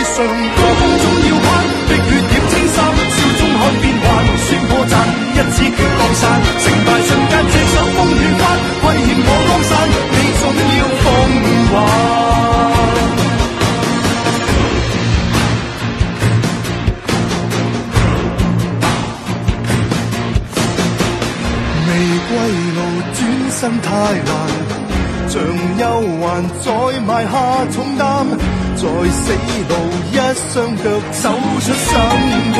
上高峰總要攀，碧血染青衫，笑中看變幻，算破綻，一指決降散，成敗瞬間隻手風雨翻，虧欠我江山，你總要奉還。未歸路轉身太難，像憂患再埋下重擔，在死路一雙腳走出三關，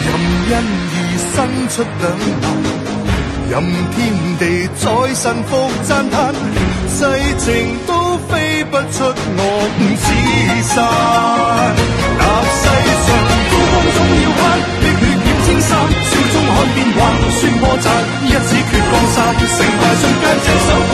任因而生出兩難，任天地再臣服讚嘆，世情都飛不出我五指山。踏世上高峰總要攀，碧血染青衫，笑中看變幻，算破綻，一指決江山，成敗瞬間隻手風